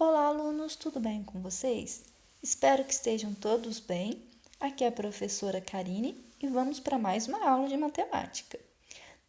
Olá, alunos, tudo bem com vocês? Espero que estejam todos bem. Aqui é a professora Karine e vamos para mais uma aula de matemática.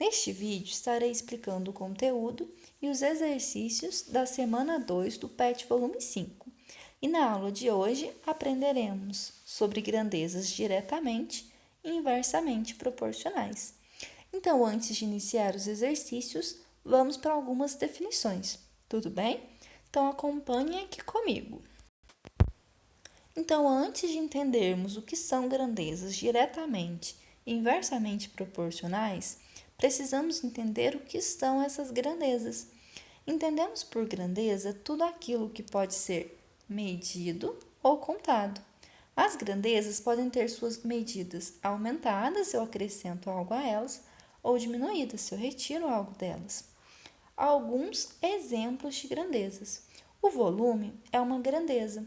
Neste vídeo, estarei explicando o conteúdo e os exercícios da semana 2 do PET volume 5. E na aula de hoje, aprenderemos sobre grandezas diretamente e inversamente proporcionais. Então, antes de iniciar os exercícios, vamos para algumas definições, tudo bem? Então, acompanhe aqui comigo. Então, antes de entendermos o que são grandezas diretamente e inversamente proporcionais, precisamos entender o que são essas grandezas. Entendemos por grandeza tudo aquilo que pode ser medido ou contado. As grandezas podem ter suas medidas aumentadas se eu acrescento algo a elas, ou diminuídas se eu retiro algo delas. Alguns exemplos de grandezas. O volume é uma grandeza,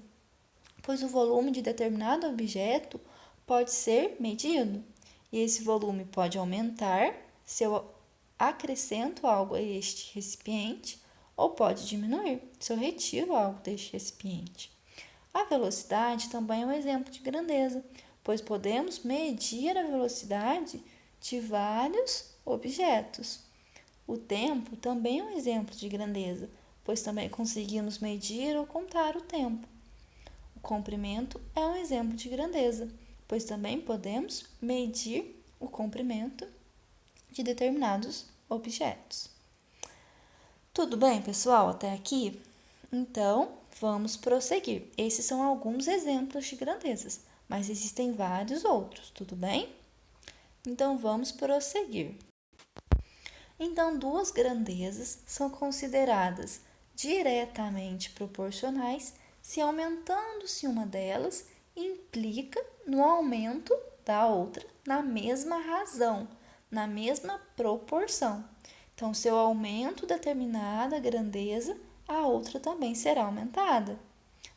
pois o volume de determinado objeto pode ser medido, e esse volume pode aumentar se eu acrescento algo a este recipiente, ou pode diminuir se eu retiro algo deste recipiente. A velocidade também é um exemplo de grandeza, pois podemos medir a velocidade de vários objetos. O tempo também é um exemplo de grandeza, pois também conseguimos medir ou contar o tempo. O comprimento é um exemplo de grandeza, pois também podemos medir o comprimento de determinados objetos. Tudo bem, pessoal, até aqui? Então, vamos prosseguir. Esses são alguns exemplos de grandezas, mas existem vários outros, tudo bem? Então, vamos prosseguir. Então, duas grandezas são consideradas diretamente proporcionais se aumentando-se uma delas implica no aumento da outra na mesma razão, na mesma proporção. Então, se eu aumento determinada grandeza, a outra também será aumentada,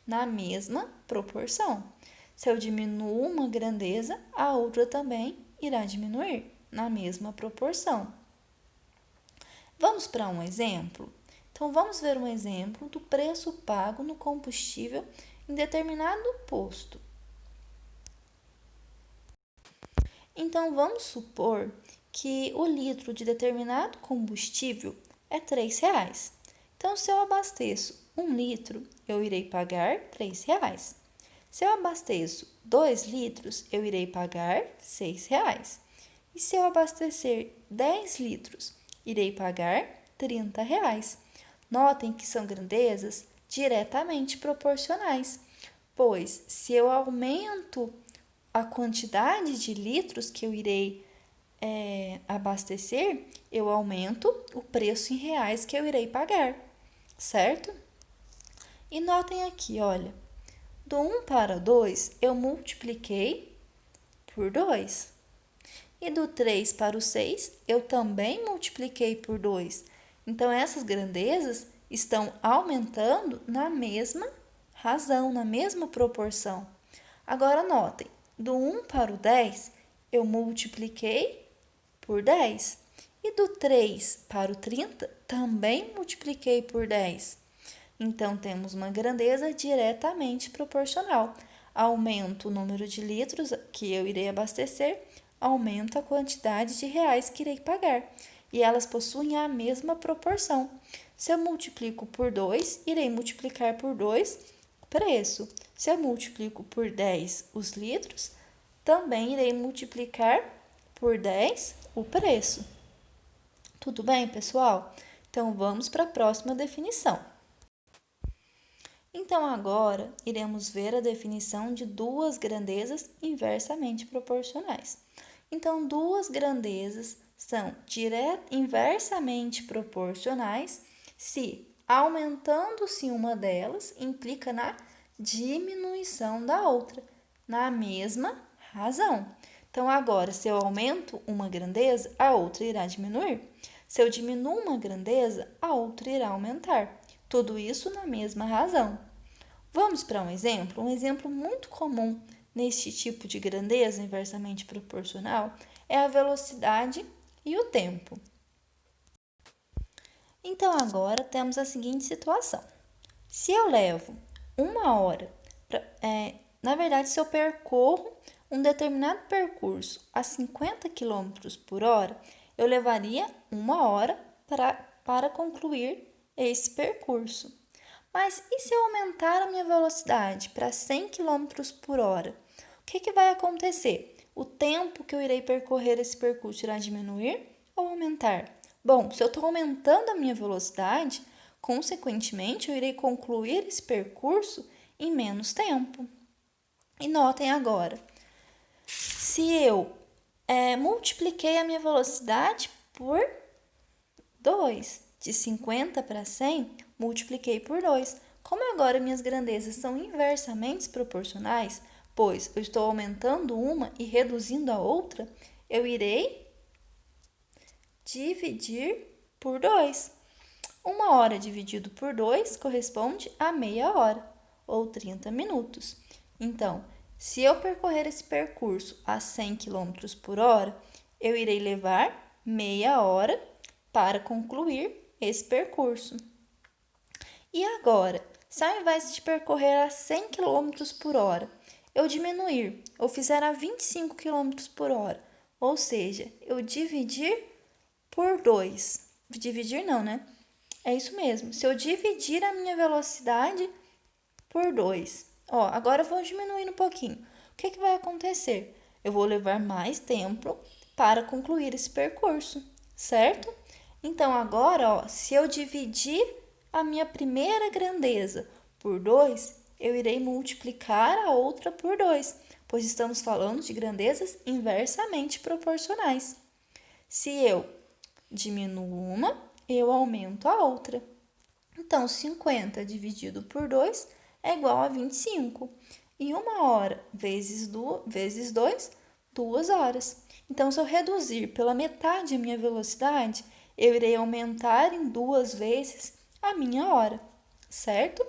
na mesma proporção. Se eu diminuo uma grandeza, a outra também irá diminuir, na mesma proporção. Vamos para um exemplo? Então, vamos ver um exemplo do preço pago no combustível em determinado posto. Então, vamos supor que o litro de determinado combustível é R$ 3,00. Então, se eu abasteço 1 litro, eu irei pagar R$ 3,00. Se eu abasteço 2 litros, eu irei pagar R$ 6,00. E se eu abastecer 10 litros, irei pagar R$ 30,00. Notem que são grandezas diretamente proporcionais, pois se eu aumento a quantidade de litros que eu irei abastecer, eu aumento o preço em reais que eu irei pagar, certo? E notem aqui, olha, do 1 para 2 eu multipliquei por 2. E do 3 para o 6, eu também multipliquei por 2. Então, essas grandezas estão aumentando na mesma razão, na mesma proporção. Agora, notem, do 1 para o 10, eu multipliquei por 10. E do 3 para o 30, também multipliquei por 10. Então, temos uma grandeza diretamente proporcional. Aumento o número de litros que eu irei abastecer, aumenta a quantidade de reais que irei pagar, e elas possuem a mesma proporção. Se eu multiplico por 2, irei multiplicar por 2 o preço. Se eu multiplico por 10 os litros, também irei multiplicar por 10 o preço. Tudo bem, pessoal? Então, vamos para a próxima definição. Então, agora, iremos ver a definição de duas grandezas inversamente proporcionais. Então, duas grandezas são inversamente proporcionais se, aumentando-se uma delas, implica na diminuição da outra, na mesma razão. Então, agora, se eu aumento uma grandeza, a outra irá diminuir. Se eu diminuo uma grandeza, a outra irá aumentar. Tudo isso na mesma razão. Vamos para um exemplo muito comum neste tipo de grandeza inversamente proporcional é a velocidade e o tempo. Então, agora temos a seguinte situação. Se eu levo 1 hora, na verdade, se eu percorro um determinado percurso a 50 quilômetros por hora, eu levaria 1 hora para concluir esse percurso. Mas e se eu aumentar a minha velocidade para 100 quilômetros por hora? O que vai acontecer? O tempo que eu irei percorrer esse percurso irá diminuir ou aumentar? Bom, se eu estou aumentando a minha velocidade, consequentemente eu irei concluir esse percurso em menos tempo. E notem agora, se eu multipliquei a minha velocidade por 2, de 50 para 100, multipliquei por 2. Como agora minhas grandezas são inversamente proporcionais, pois eu estou aumentando uma e reduzindo a outra, eu irei dividir por 2. 1 hora dividido por 2 corresponde a meia hora, ou 30 minutos. Então, se eu percorrer esse percurso a 100 km por hora, eu irei levar meia hora para concluir esse percurso. E agora, se ao invés de percorrer a 100 km por hora, eu diminuir, ou fizer a 25 km por hora, ou seja, eu dividir por 2. Dividir não, né? É isso mesmo. Se eu dividir a minha velocidade por 2, agora eu vou diminuindo um pouquinho. O que vai acontecer? Eu vou levar mais tempo para concluir esse percurso, certo? Então, agora, se eu dividir a minha primeira grandeza por 2, eu irei multiplicar a outra por 2, pois estamos falando de grandezas inversamente proporcionais. Se eu diminuo uma, eu aumento a outra. Então, 50 dividido por 2 é igual a 25. E 1 hora vezes 2, 2 horas. Então, se eu reduzir pela metade a minha velocidade, eu irei aumentar em 2 vezes a minha hora, certo?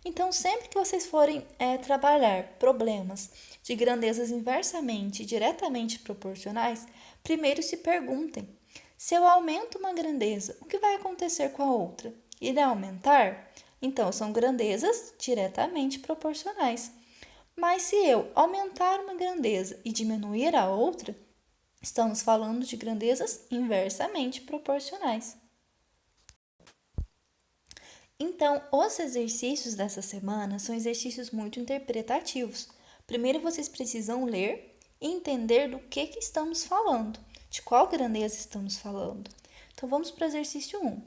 Então, sempre que vocês forem trabalhar problemas de grandezas inversamente e diretamente proporcionais, primeiro se perguntem: se eu aumento uma grandeza, o que vai acontecer com a outra? Irá aumentar? Então, são grandezas diretamente proporcionais. Mas se eu aumentar uma grandeza e diminuir a outra, estamos falando de grandezas inversamente proporcionais. Então, os exercícios dessa semana são exercícios muito interpretativos. Primeiro, vocês precisam ler e entender do que estamos falando, de qual grandeza estamos falando. Então, vamos para o exercício 1.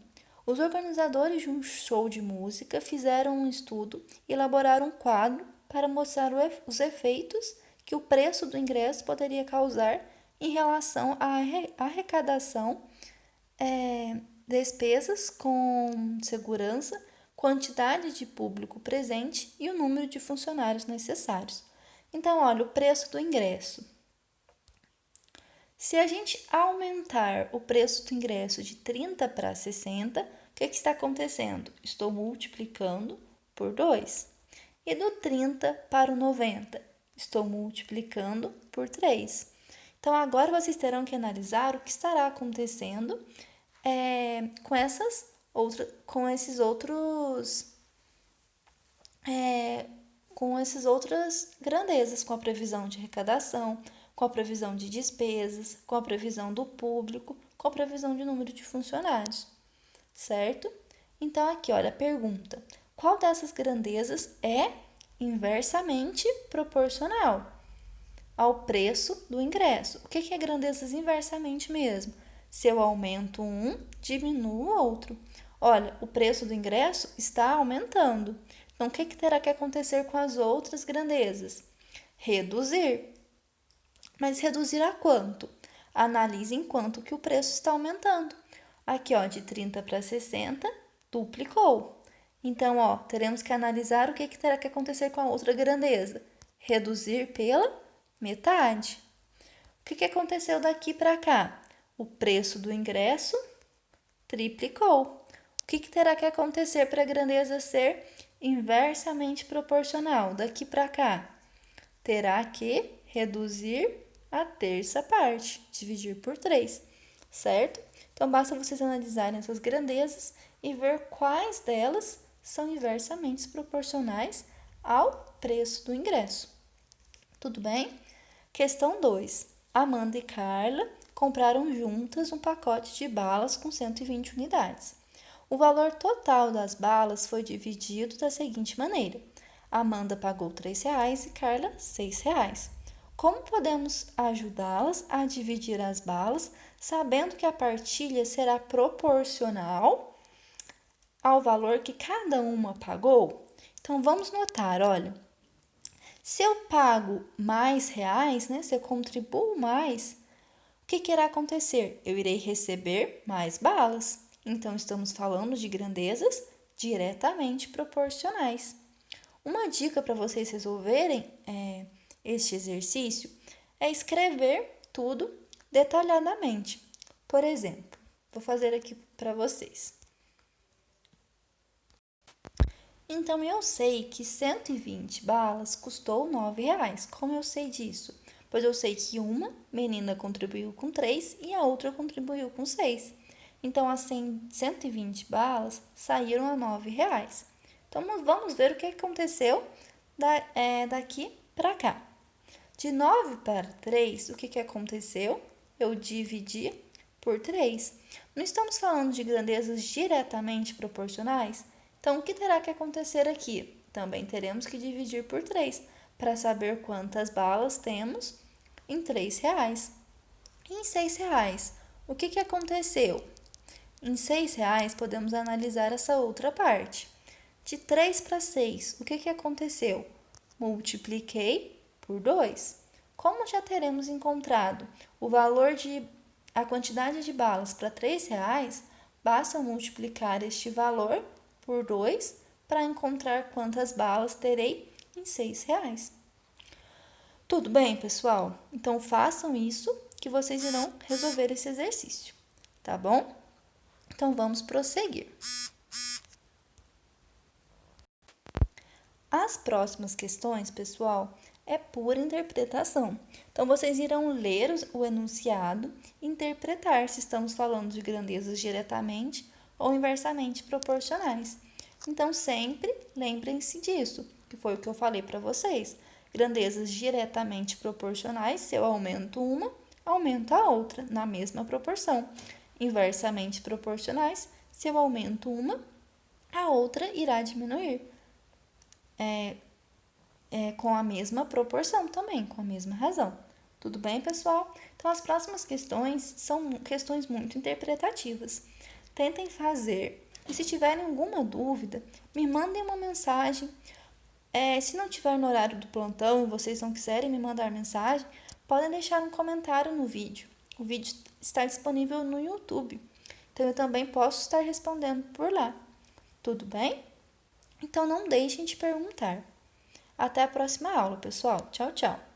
Os organizadores de um show de música fizeram um estudo e elaboraram um quadro para mostrar os efeitos que o preço do ingresso poderia causar em relação à arrecadação, despesas com segurança, quantidade de público presente e o número de funcionários necessários. Então, olha, o preço do ingresso. Se a gente aumentar o preço do ingresso de 30 para 60, o que está acontecendo? Estou multiplicando por 2. E do 30 para o 90, estou multiplicando por 3. Então, agora vocês terão que analisar o que estará acontecendo com essas outras grandezas, com a previsão de arrecadação, com a previsão de despesas, com a previsão do público, com a previsão de número de funcionários, certo? Então, aqui, olha, a pergunta: qual dessas grandezas é inversamente proporcional ao preço do ingresso? O que é grandezas inversamente mesmo? Se eu aumento um, diminuo o outro. Olha, o preço do ingresso está aumentando. Então, o que terá que acontecer com as outras grandezas? Reduzir. Mas reduzir a quanto? Analise em quanto que o preço está aumentando. Aqui, de 30 para 60, duplicou. Então, teremos que analisar o que terá que acontecer com a outra grandeza. Reduzir pela metade. O que aconteceu daqui para cá? O preço do ingresso triplicou. O que terá que acontecer para a grandeza ser inversamente proporcional? Daqui para cá, terá que reduzir a terça parte, dividir por 3, certo? Então, basta vocês analisarem essas grandezas e ver quais delas são inversamente proporcionais ao preço do ingresso. Tudo bem? Questão 2. Amanda e Carla compraram juntas um pacote de balas com 120 unidades. O valor total das balas foi dividido da seguinte maneira: Amanda pagou R$ 3,00 e Carla R$ 6,00. Como podemos ajudá-las a dividir as balas, sabendo que a partilha será proporcional ao valor que cada uma pagou? Então, vamos notar, olha, se eu pago mais reais, né, se eu contribuo mais, o que irá acontecer? Eu irei receber mais balas. Então, estamos falando de grandezas diretamente proporcionais. Uma dica para vocês resolverem este exercício é escrever tudo detalhadamente. Por exemplo, vou fazer aqui para vocês. Então, eu sei que 120 balas custou R$ 9,00. Como eu sei disso? Pois eu sei que uma menina contribuiu com 3 e a outra contribuiu com 6. Então, as 120 balas saíram a R$ 9,00. Então, vamos ver o que aconteceu daqui para cá. De 9 para 3, o que aconteceu? Eu dividi por 3. Não estamos falando de grandezas diretamente proporcionais? Então, o que terá que acontecer aqui? Também teremos que dividir por 3 para saber quantas balas temos em R$ 3,00. E em R$ 6,00, o que aconteceu? Em R$ 6,00, podemos analisar essa outra parte. De 3 para 6, o que aconteceu? Multipliquei por 2. Como já teremos encontrado a quantidade de balas para R$ 3,00, basta multiplicar este valor por 2 para encontrar quantas balas terei em R$ 6,00. Tudo bem, pessoal? Então, façam isso que vocês irão resolver esse exercício, tá bom? Então, vamos prosseguir. As próximas questões, pessoal, é pura interpretação. Então, vocês irão ler o enunciado e interpretar se estamos falando de grandezas diretamente ou inversamente proporcionais. Então, sempre lembrem-se disso, que foi o que eu falei para vocês. Grandezas diretamente proporcionais, se eu aumento uma, aumento a outra, na mesma proporção. Inversamente proporcionais, se eu aumento uma, a outra irá diminuir. Com a mesma proporção também, com a mesma razão. Tudo bem, pessoal? Então, as próximas questões são questões muito interpretativas. Tentem fazer. E se tiverem alguma dúvida, me mandem uma mensagem. Se não tiver no horário do plantão e vocês não quiserem me mandar mensagem, podem deixar um comentário no vídeo. O vídeo está disponível no YouTube. Então, eu também posso estar respondendo por lá. Tudo bem? Então, não deixem de perguntar. Até a próxima aula, pessoal. Tchau, tchau.